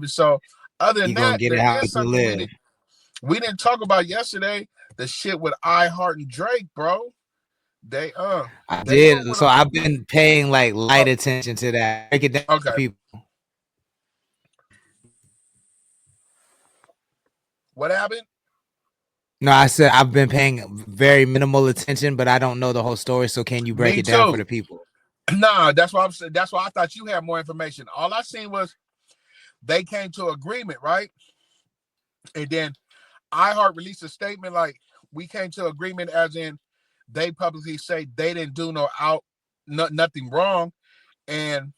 So other than You gonna that, get there it how is people something live. we didn't talk about yesterday. The shit with iHeart and Drake, bro. They I they don't did. want So to. I've been paying like Uh, light attention to that. Break it down for okay, people. what happened? No, I said I've been paying very minimal attention, but I don't know the whole story. So can you break Me it down for too. the people? Nah, that's why I'm saying. That's why I thought you had more information. All I seen was they came to agreement, right? And then iHeart released a statement like we came to agreement, as in they publicly say they didn't do nothing wrong, and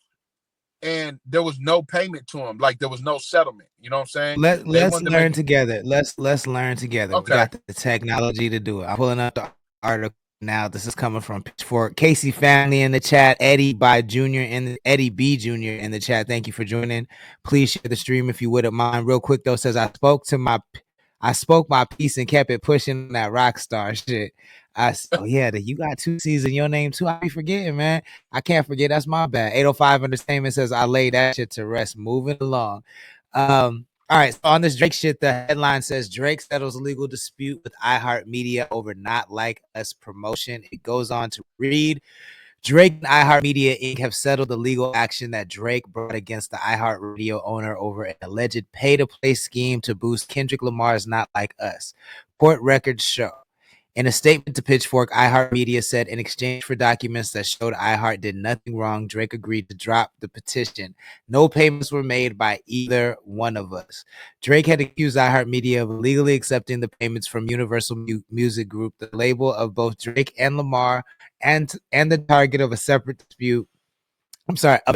there was no payment to them, like there was no settlement. You know what I'm saying? They Let's wanted to make learn together. Let's learn together. We okay. got the technology to do it. I'm pulling up the article now. This is coming from Pitchfork. Casey Family in the chat. Eddie B Jr. in the chat. Thank you for joining. Please share the stream if you wouldn't mind. Real quick though, says I spoke my piece and kept it pushing that rock star shit. Oh yeah, you got 2 C's in your name too. I be forgetting, man. I can't forget. That's my bad. 805 Understatement says I laid that shit to rest. Moving along. All right, so on this Drake shit, the headline says Drake settles legal dispute with iHeartMedia over Not Like Us promotion. It goes on to read, Drake and iHeartMedia Inc. have settled the legal action that Drake brought against the iHeartRadio owner over an alleged pay-to-play scheme to boost Kendrick Lamar's Not Like Us. Court records show. In a statement to Pitchfork, iHeartMedia said in exchange for documents that showed iHeart did nothing wrong, Drake agreed to drop the petition. No payments were made by either one of us. Drake had accused iHeartMedia of illegally accepting the payments from Universal Music Group, the label of both Drake and Lamar, and the target of a separate dispute.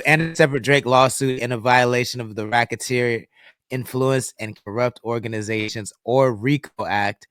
And a separate Drake lawsuit in a violation of the Racketeer Influence and Corrupt Organizations or RICO Act.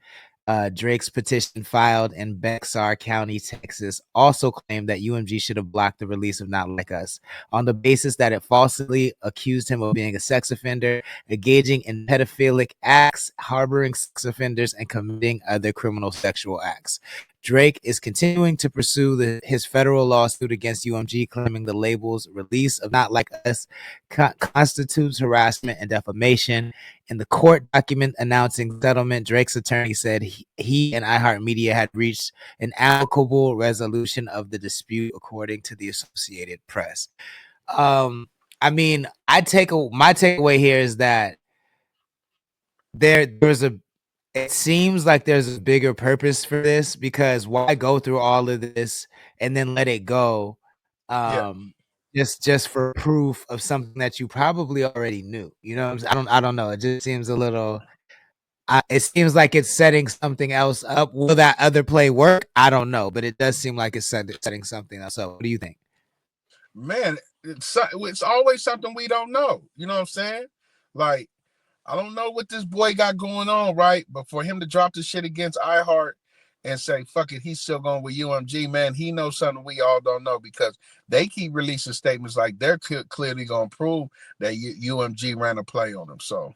Drake's petition filed in Bexar County, Texas, also claimed that UMG should have blocked the release of Not Like Us on the basis that it falsely accused him of being a sex offender, engaging in pedophilic acts, harboring sex offenders, and committing other criminal sexual acts. Drake is continuing to pursue his federal lawsuit against UMG, claiming the label's release of Not Like Us constitutes harassment and defamation. In the court document announcing settlement, Drake's attorney said he and iHeartMedia had reached an amicable resolution of the dispute, according to the Associated Press. I mean, my takeaway here is that there's a it seems like there's a bigger purpose for this, because why go through all of this and then let it go, Yeah, um just for proof of something that you probably already knew. You know what I'm saying? I don't know, it just seems a little, it seems like it's setting something else up. Will that other play work? I don't know, but it does seem like it's setting something else up. What do you think? man, it's always something we don't know. You know what I'm saying? Like I don't know what this boy got going on, right? But for him to drop the shit against iHeart and say, fuck it, he's still going with UMG, man, he knows something we all don't know, because they keep releasing statements like they're clearly going to prove that UMG ran a play on him. So,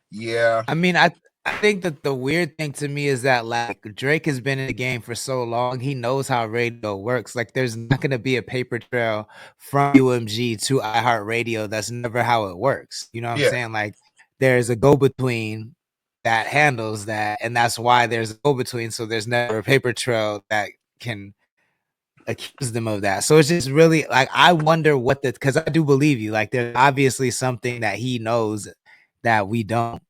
yeah. I mean, I think that the weird thing to me is that like Drake has been in the game for so long, he knows how radio works. Like, there's not gonna be a paper trail from UMG to iHeartRadio. That's never how it works. You know what I'm Yeah. saying? Like, there's a go between that handles that, and that's why there's a go between. So there's never a paper trail that can accuse them of that. So it's just really like, I wonder because I do believe you. Like, there's obviously something that he knows that we don't.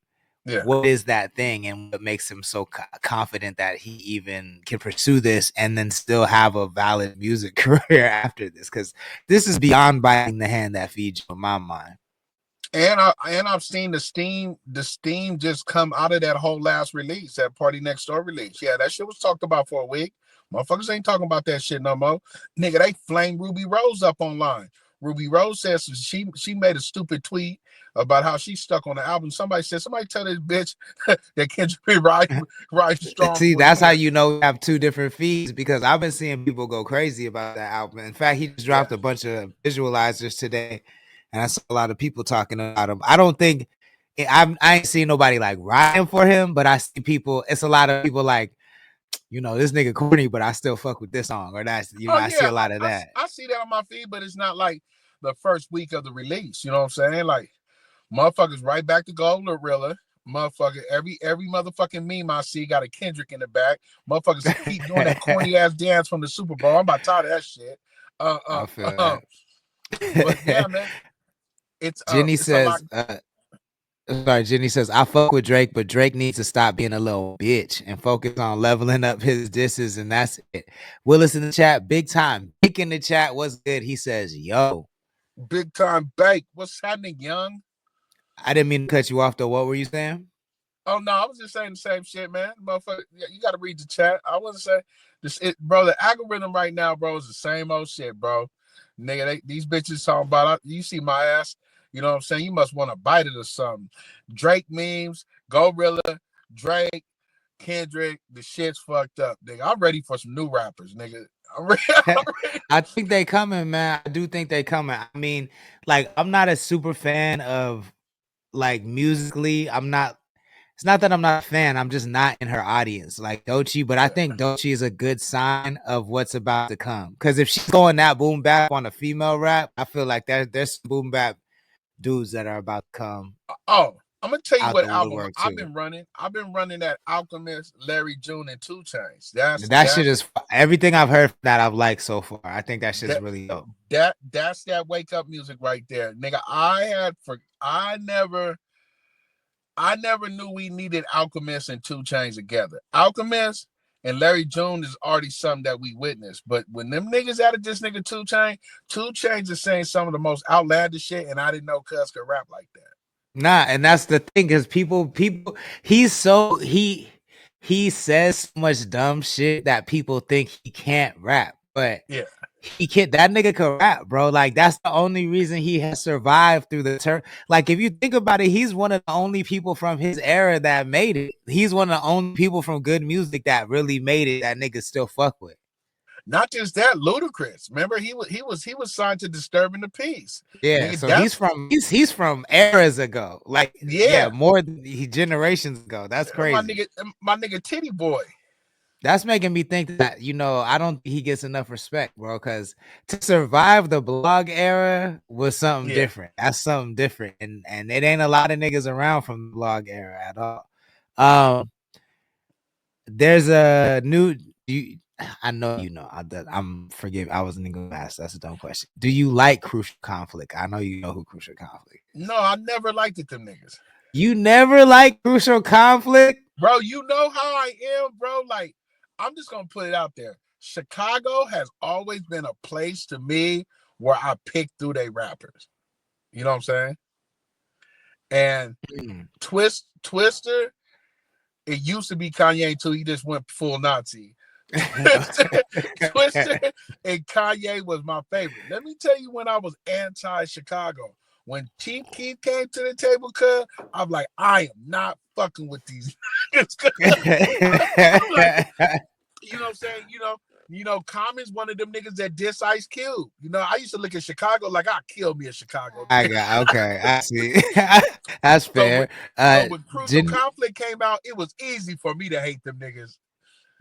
Yeah. What is that thing, and what makes him so confident that he even can pursue this and then still have a valid music career after this? Because this is beyond biting the hand that feeds you, in my mind. I've seen the steam just come out of that whole last release, that Party Next Door release. Yeah, that shit was talked about for a week. Motherfuckers ain't talking about that shit no more. Nigga, they flamed Ruby Rose up online. Ruby Rose says she made a stupid tweet about how she's stuck on the album. Somebody tell this bitch that Kendrick be riding strong See, for a that's how year. you know we have two different feeds, because I've been seeing people go crazy about that album. In fact, he just Yeah, dropped a bunch of visualizers today, and I saw a lot of people talking about him. I don't think I ain't seen nobody like riding for him, but I see people. It's a lot of people like, this nigga corny, but I still fuck with this song, or that's, oh I see yeah, a lot of that. I see that on my feed, but it's not like the first week of the release. You know what I'm saying? Like, Motherfuckers right back to Gold Gorilla. Motherfucker, every motherfucking meme I see got a Kendrick in the back. Motherfuckers keep doing that corny ass dance from the Super Bowl. I'm about tired of that shit. Uh, uh, I feel uh. But yeah, that. man, Jenny it's a lot. says, sorry, Jenny says, I fuck with Drake, but Drake needs to stop being a little bitch and focus on leveling up his disses, and that's it. Willis in the chat, big time. Big in the chat, what's good? He says, yo. Big time bake. What's happening, young? I didn't mean to cut you off, though. What were you saying? Oh no, I was just saying the same shit, man. Motherfucker, you got to read the chat. I wasn't saying this, bro. The algorithm right now, bro, is the same old shit, bro. Nigga, these bitches talking about. You see my ass. You know what I'm saying? You must want to bite it or something. Drake memes, Gorilla, Drake, Kendrick. The shit's fucked up, nigga. I'm ready for some new rappers, nigga. I'm ready. I think they coming, man. I do think they coming. I mean, like, I'm not a super fan of, like, musically. It's not that I'm not a fan. I'm just not in her audience, like Doechii. But I think Doechii is a good sign of what's about to come. Because if she's going that boom bap on a female rap, I feel like there's some boom bap dudes that are about to come. Oh, I'm gonna tell you Out what the album woodwork I've too. been running. I've been running that Alchemist, Larry June, and 2 Chainz. That shit is everything I've heard that I've liked so far. I think that shit's that really dope. that's that wake up music right there, nigga. I never knew we needed Alchemist and 2 Chainz together. Alchemist and Larry June is already something that we witnessed, but when them niggas added this nigga 2 Chainz is saying some of the most outlandish shit, and I didn't know Cuz could rap like that. Nah, and that's the thing, because people, he's so he says so much dumb shit that people think he can't rap, but Yeah. he can't. That nigga can rap, bro. Like, that's the only reason he has survived through the turn. Like, if you think about it, he's one of the only people from his era that made it. He's one of the only people from good music that really made it that niggas still fuck with. Not just that, Ludacris. Remember, he was signed to Disturbing the Peace. Yeah, Nigga, so that's he's from eras ago. Like, yeah, yeah. more than generations ago. That's crazy. My nigga Titty Boy. That's making me think that, I don't think he gets enough respect, bro, because to survive the blog era was something Yeah. different. That's something different. And it ain't a lot of niggas around from the blog era at all. There's a new I know I'm forgive. I wasn't gonna ask. That's a dumb question. Do you like Crucial Conflict? I know you know who Crucial Conflict is. No, I never liked it, them niggas. You never liked Crucial Conflict? Bro, you know how I am, bro. Like, I'm just gonna put it out there. Chicago has always been a place to me where I pick through they rappers. You know what I'm saying? And Twister, it used to be Kanye too. He just went full Nazi. Twister and Kanye was my favorite. Let me tell you when I was anti-Chicago. When Chief Keef came to the table, cuz I'm like, I am not fucking with these niggas. I'm like, you know what I'm saying? Common's one of them niggas that diss Ice Cube. I used to look at Chicago like I'd kill me in Chicago. Okay, I see. That's fair. So when Crucial Conflict came out, it was easy for me to hate them niggas.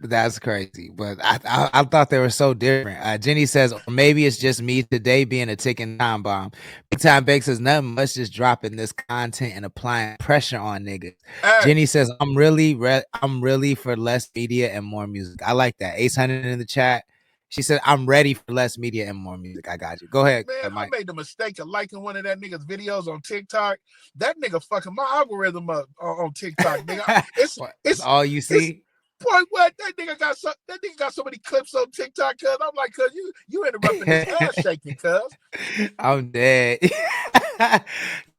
That's crazy, but I thought they were so different. Jenny says, or maybe it's just me today being a ticking time bomb. Big Time Bake says, nothing much, just dropping this content and applying pressure on niggas. Hey. Jenny says, I'm really for less media and more music. I like that. 800 in the chat. She said, I'm ready for less media and more music. I got you. Go ahead. Man, I made the mistake of liking one of that nigga's videos on TikTok. That nigga fucking my algorithm up on TikTok, nigga. It's all you see. Boy, what? That nigga got so many clips on TikTok, cuz. I'm like, cuz, you interrupting his ass shaking, cuz. I'm dead.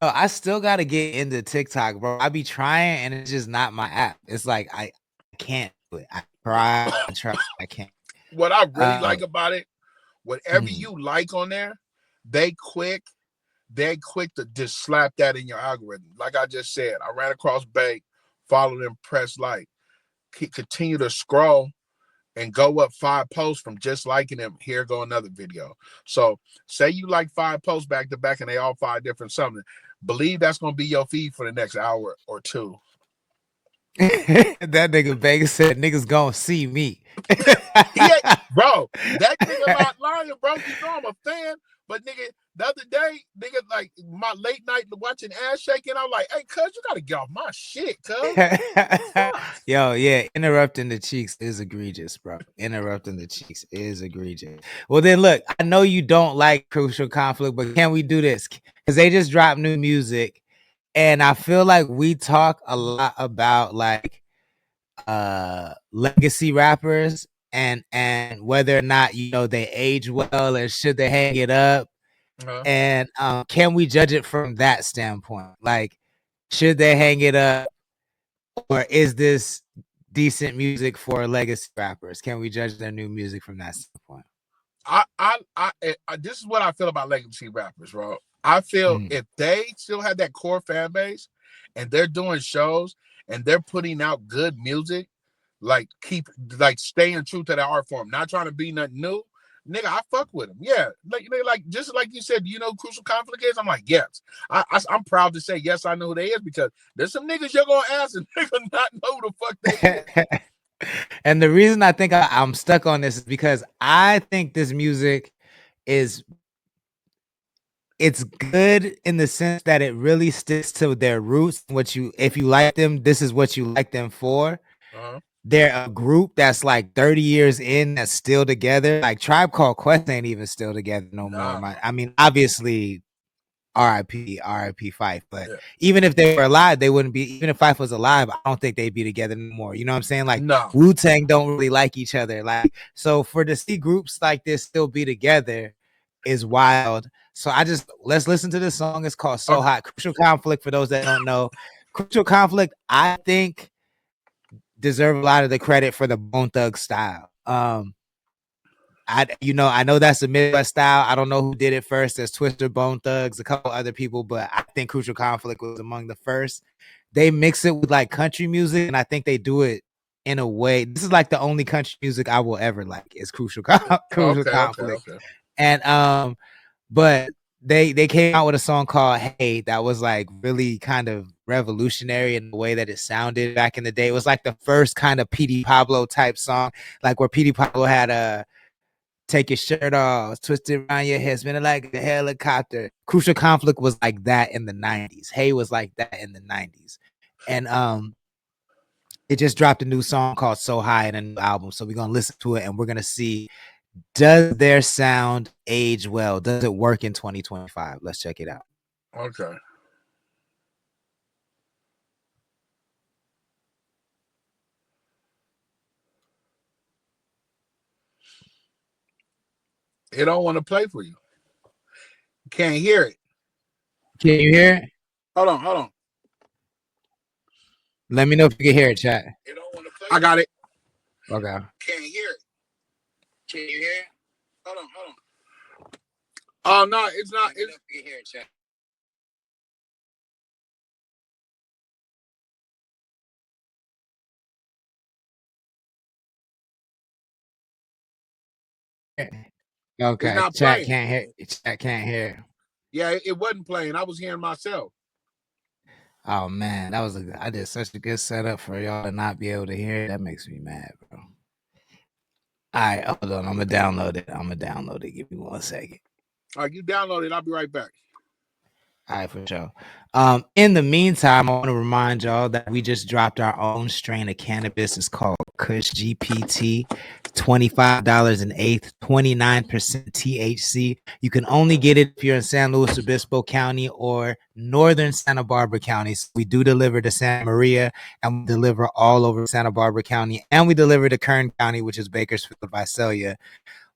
I still gotta get into TikTok, bro. I be trying and it's just not my app. It's like I can't do it. I try, I can't. What I really like about it, whatever you like on there, they quick to just slap that in your algorithm. Like I just said, I ran across Bake, followed him, press like. Continue to scroll and go up 5 posts from just liking them. Here go another video. So say you like 5 posts back to back and they all 5 different something. Believe that's gonna be your feed for the next hour or two. That nigga Vegas said niggas gonna see me. Bro, that nigga not lying, bro. You know I'm a fan, but nigga, The other day, nigga, like my late night watching ass shaking, I'm like, hey, cuz, you gotta get off my shit, cuz. Fuck. Yo, yeah, interrupting the cheeks is egregious, bro. Interrupting the cheeks is egregious. Well, then look, I know you don't like Crucial Conflict, but can we do this? Because they just dropped new music, and I feel like we talk a lot about like legacy rappers and whether or not they age well and should they hang it up. And can we judge it from that standpoint? Like, should they hang it up, or is this decent music for legacy rappers? Can we judge their new music from that standpoint? This is what I feel about legacy rappers, bro. I feel if they still have that core fan base and they're doing shows and they're putting out good music, like staying true to the art form, not trying to be nothing new, nigga, I fuck with them. Yeah, like just like you said, Crucial Conflict is. I'm like, yes, I'm proud to say yes, I know who they is, because there's some niggas you're gonna ask and nigga not know who the fuck they is. And the reason I think I'm stuck on this is because I think this music it's good in the sense that it really sticks to their roots. If you like them, this is what you like them for. They're a group that's like 30 years in that's still together. Like Tribe Called Quest ain't even still together no more. I mean, obviously, R.I.P. Fife. But even if they were alive, they wouldn't be. Even if Fife was alive, I don't think they'd be together anymore. You know what I'm saying? Like Wu-Tang don't really like each other. Like, so for to see groups like this still be together is wild. So let's listen to this song. It's called So Hot. Crucial Conflict, for those that don't know. Crucial Conflict, I think, deserve a lot of the credit for the Bone Thug style. I know that's the Midwest style. I don't know who did it first. There's Twister, Bone Thugs, a couple other people, but I think Crucial Conflict was among the first. They mix it with like country music, and I think they do it in a way. This is like the only country music I will ever like is Crucial Conflict. Okay. And but they came out with a song called Hey that was like really kind of revolutionary in the way that it sounded back in the day. It was like the first kind of P.D. Pablo type song, like where P.D. Pablo had a take your shirt off, twist it around your head, spin it like a helicopter. Crucial Conflict was like that in the 90s. Hey was like that in the 90s. And it just dropped a new song called So High in a new album. So we're gonna listen to it and we're gonna see, does their sound age well? Does it work in 2025? Let's check it out. Okay. It don't want to play for you. Can't hear it. Can you hear it? Hold on. Let me know if you can hear it, chat. It don't want to play. I got it. Okay. Can't hear it. Can you hear it? Hold on. Oh no, it's not. It's you hear it, chat. Okay. Chat can't hear. Chat can't hear. Yeah, it wasn't playing. I was hearing myself. Oh man, I did such a good setup for y'all to not be able to hear it. That makes me mad, bro. All right, hold on. I'm gonna download it. Give me 1 second. All right, you download it. I'll be right back. All right, for sure. In the meantime, I want to remind y'all that we just dropped our own strain of cannabis. It's called Kush GPT. $25 an eighth, 29% THC. You can only get it if you're in San Luis Obispo County or northern Santa Barbara County. So we do deliver to Santa Maria, and we deliver all over Santa Barbara County, and we deliver to Kern County, which is Bakersfield, Visalia.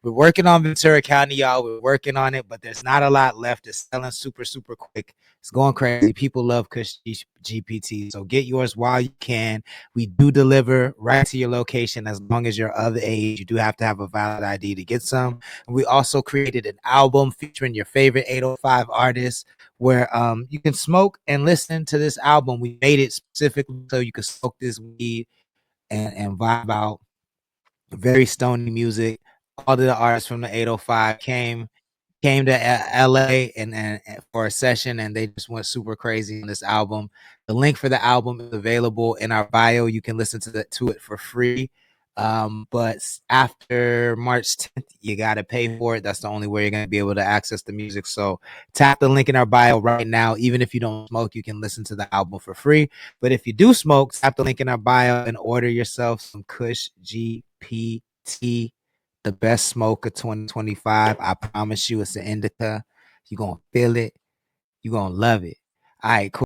We're working on Ventura County, y'all. We're working on it, but there's not a lot left. It's selling super, super quick. It's going crazy. People love Kush GPT, so get yours while you can. We do deliver right to your location as long as you're of age. You do have to have a valid ID to get some. And we also created an album featuring your favorite 805 artists where you can smoke and listen to this album. We made it specifically so you can smoke this weed and vibe out. Very stony music. All of the artists from the 805 came to LA and for a session, and they just went super crazy on this album. The link for the album is available in our bio. You can listen to it for free. But after March 10th, you gotta pay for it. That's the only way you're gonna be able to access the music. So tap the link in our bio right now. Even if you don't smoke, you can listen to the album for free. But if you do smoke, tap the link in our bio and order yourself some Kush GPT, the best smoke of 2025. I promise you, it's an indica. You're gonna feel it. You're gonna love it. All right, cool.